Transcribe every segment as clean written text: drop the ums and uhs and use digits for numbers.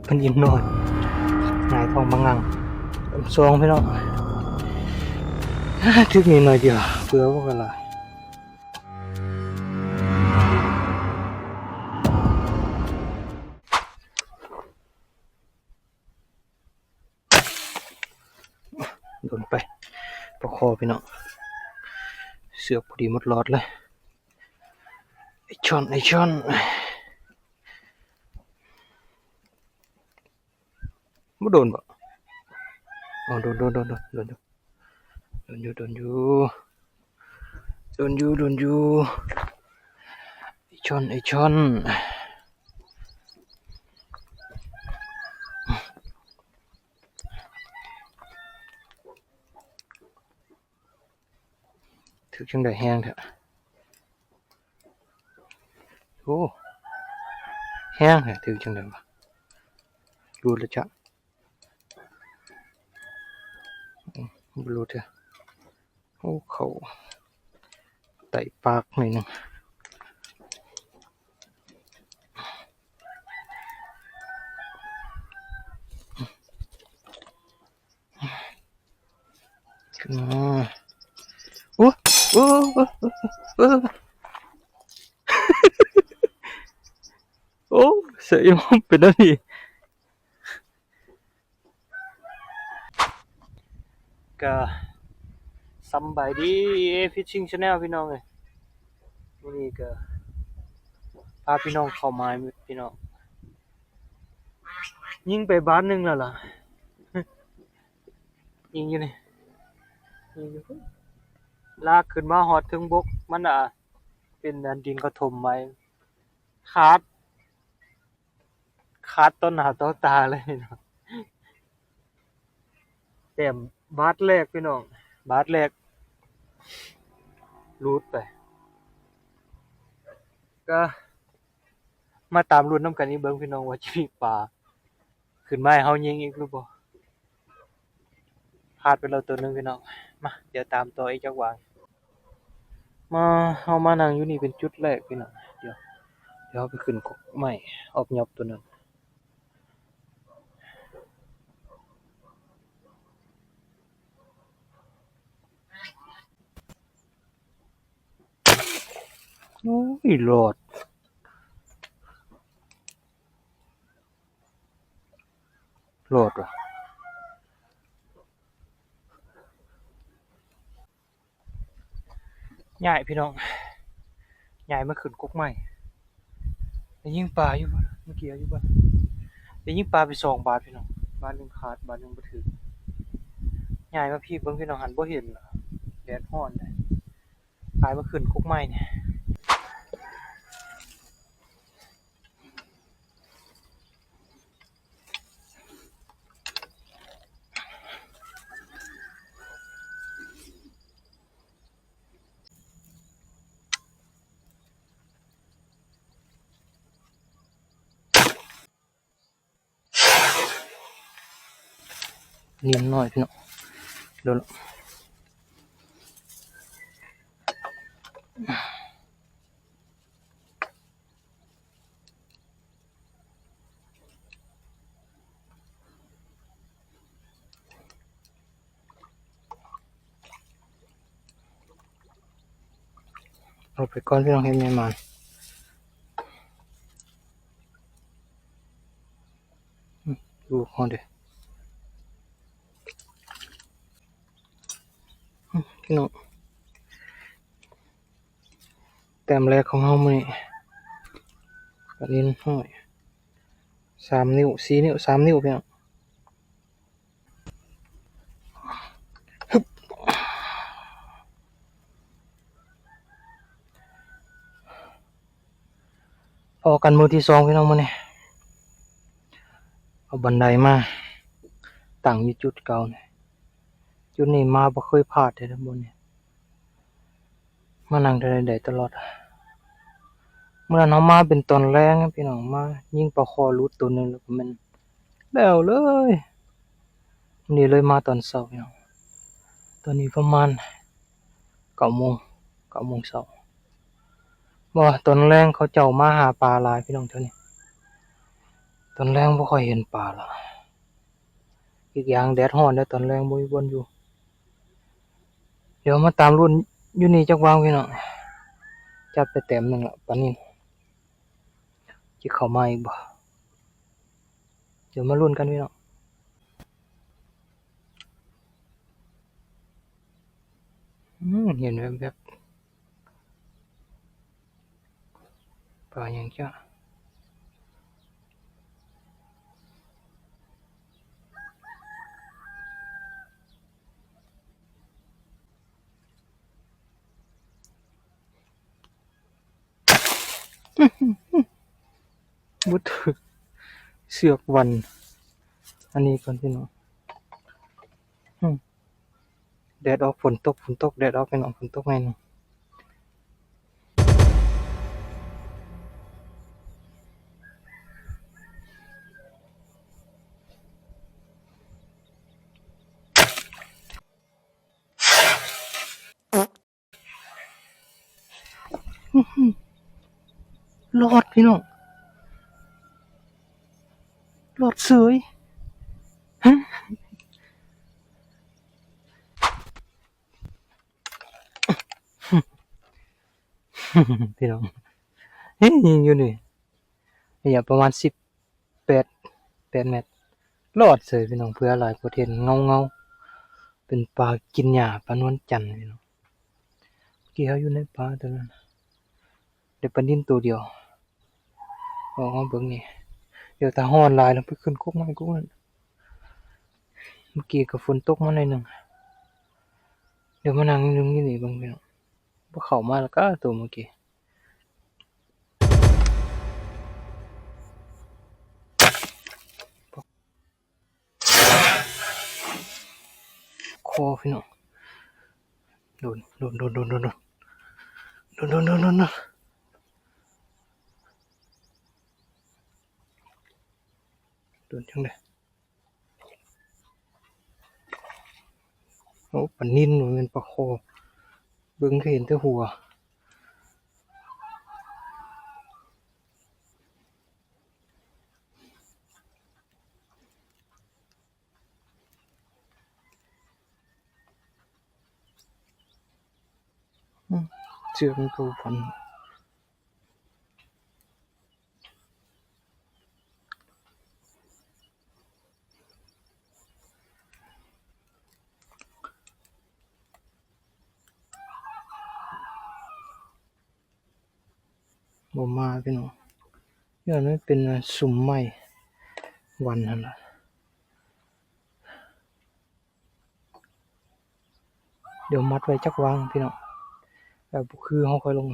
เป็นอิ่มนอนหงายท้องบางงังซองพี่น้องทึกนี้หน่อยเดียวเพื่อว่ากันละโดนไปประคอพี่น้องเสือกพอดีหมดหลอดเลยไอช่อนไม่โดนบ่อ๋อโดนอยู่ไอช่อนถึกจังได้แห้งเถอะโอ้แห้งเถอะถึกจังได้บ่รู้แล้วจ้ะบ่รู้เถอะโอ้เขาไต่ปากหน่อยนึงขึ้นมาโอ้โอ้เสียมันเป็นอะไรก็สำบายดีFishing Channel พี่น้องเอ้ยวันนี้ก็พาพี่น้องเข้ามาพี่น้องยิงไปบ้านหนึงแล้วล่ะยิงอยู่นี่ยิงอยู่ลากขึ้นมาฮอดถึงบกมันเป็นอันดินเขาถมไว้ขาดต้นหน้าต่อตาเลยพี่น้องแต้มบาทแรกพี่น้องบาทแรกรูดไปก็มาตามลุ้นน้ำกันอีกเบิ่งพี่น้องว่าจะมีปลาขึ้นมาให้เฮายิงอีกหรือบ่พลาดไปแล้วตัวหนึงพี่น้องมาเดี๋ยวตามต่ออีกจักวางมาเฮามานั่งอยู่นี่เป็นจุดแรกพี่น้องเดี๋ยวไปขึ้นกกไม้ออบยอบตัวนั้นโอ้ยรอดว่ะย้ายพี่น้องย้ายมาขึ้นกกไม้ได้ยิงปลาอยู่บ่เมื่อกี้อยู่บ่ได้ยิงปลาไป2 บาทพี่น้องบาทหนึงขาดบาทหนึงบ่ถึกย้ายมาพี่เบิ่งพี่น้องหันบ่เห็นแดดร้อนเลยพายมาขึ้นกกไม้เนี่ยเนียนน้อยพี่น้องโดนเอาไปก่อนพี่น้องเห็นแม่มันดูเฮาเด้อพี่น้องแต้มแรกของเฮามื้อนี้ปลานิลน้อย3 นิ้ว4 นิ้ว3 นิ้วพี่น้องพอกันมื้อที่2พี่น้องมื้อนี้เอาบันไดมาตั้งอยู่จุดเก่านี่จุดนี้มาบ่เคยพลาดเด้อบ่นี่มานั่งได้ตลอดเมื่อนั้นเฮามาเป็นตอนแลงพี่น้องมายิงปลาคอหลุดตัวหนึงแล้วก็มันแล้วเลยนี่เลยมาตอนเช้าพี่น้องตอนนี้ประมาณ9 โมงเช้า บ่ตอนแรงเขาเจ้ามาหาปลาหลายพี่น้องเท่านี้ตอนแรงบ่ค่อยเห็นปลาละอีกอย่างแดดร้อนเด้อตอนแรงบ่มีบ่อนอยู่เดี๋ยวมาตามรุ่นอยู่นี่จักวางพี่น้องจับไปแต้มหนึงละปลานิลสิเข้ามาอีกบ่เดี๋ยวมาลุ้นกันพี่น้องเห็นแวบๆปลาหยังจ้ะบ่ถึกเสือกวันอันนี้ก่อนพี่น้องอืมแดดออกฝนตกแดดออกพี่น้องฝนตกแม่นรอดพี่น้องรอดเสยฮะ พี่น้องเฮ้ยยิงอยู่นี่ระยะประมาณ18 8 เมตรรอดเสยพี่น้องเพื่อหลายประเทศเงาเป็นปลากินหญ้าปลานวลจันทร์พี่น้องเมื่อกี้เขาอยู่ในป่าตัวนั้นได้ปลานิ่นตัวเดียวออกมาเบิ่งนี่เดี๋ยวถ้าร้อนหลายแล้วไปขึ้นกกไม้กกนั้นเมื่อกี้ก็ฝนตกมาหน่อยหนึงเดี๋ยวมานั่งอยู่นี่เบิ่งพี่น้องบ่เข้ามาแล้วก็ตัวเมื่อกี้คอพี่น้องโดนโดนโดนโดนโดนโดนโดนโดนโดนโดนโดนโดนจังได๋โอ้ปลานิ่นบ่แม่นปลาคอเบิ่งก็เห็นแต่หัวเชือกมันก็พันบ่มาพี่น้องย้อนมันเป็นสุมไม้วันนั่นล่ะเดี๋ยวมัดไว้จักวางพี่น้องแล้วบ่คือเฮาค่อยลง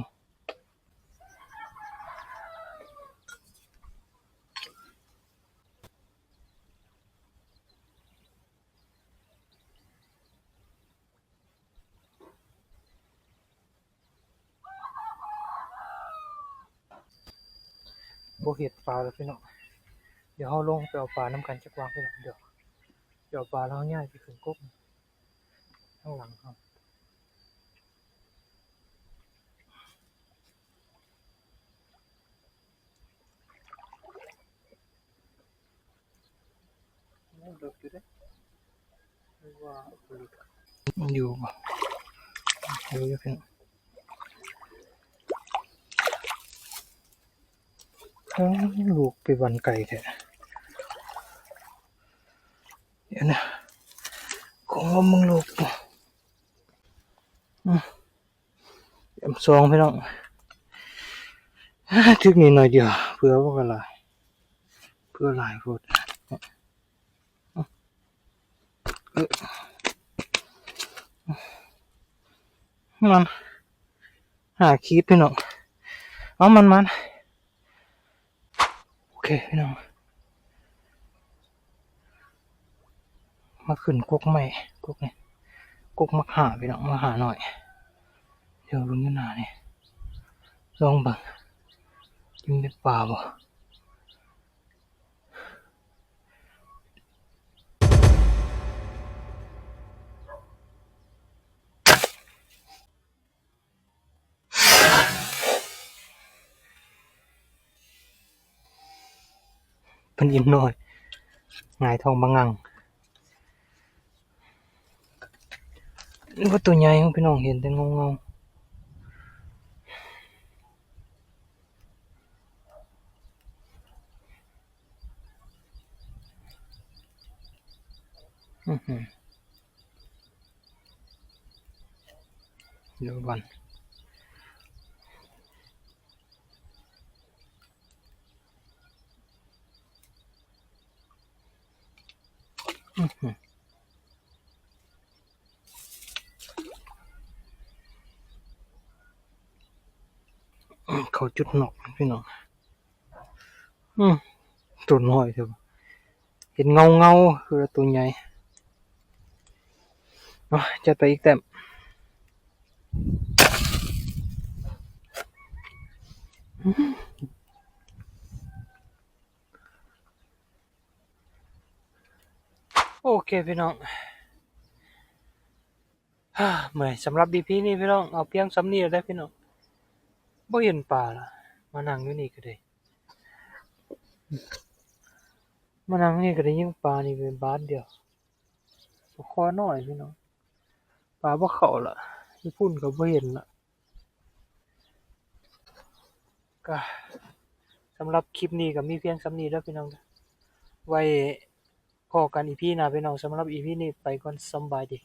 บ่เฮ็ดปลาแล้วพี่น้องเดี๋ยวเฮาลงไปเอาปลานำกันจักวางพี่น้องเดี๋ยวปลาแล้วเฮาย้ายไปขึ้นกกข้างหลังเฮาเลิกอยู่เด้ว่าบ่ลึกอยู่บ่อยู่พี่น้องลูกไปบันไก่แท้เดี๋ยวนะของว่ามึงลูกบ่เอ็มซองพี่น้องถึกนิดหน่อยเดียวเผื่อบ่ก็หลายเผื่อหลายโพดมันหาคีดพี่น้องเอามันโอเคพี่น้องมาขึ้นกกใหม่กกนี่กกมักหาพี่น้องมาหาหน่อยเดี๋ยวเบิ่งอยู่หน้านี่ลองเบิ่งกินได้ปลาบ่ เพิ่นอิ่มน้อยหงายท้องบะงังนี่ก็ตัวใหญ่ของพี่น้องเห็นแต่เงาๆเดี๋ยวก่อนเขาจุดนอกพี่น้องตัวน้อยเถอะเห็นเงาคือตัวใหญ่จัดไปอีกแต้มโอเคพี่น้องเมื่อยสำหรับ EP นี้พี่น้องเอาเพียงส่ำนี้แล้วเด้อพี่น้องบ่เห็นปลาล่ะมานั่งอยู่นี่ก็ได้มานั่งนี่ก็ได้ยิงปลานี่เป็นบาทเดียวปลาคอน้อยพี่น้องปลาบ่เข้าล่ะญี่ปุ่นก็บ่เห็นล่ะก็สำหรับคลิปนี้ก็มีเพียงส่ำนี้เด้อพี่น้องเด้อไว้พ้อกัน EP หน้าพี่น้องสำหรับ EP นี้ไปก่อนสำบายดี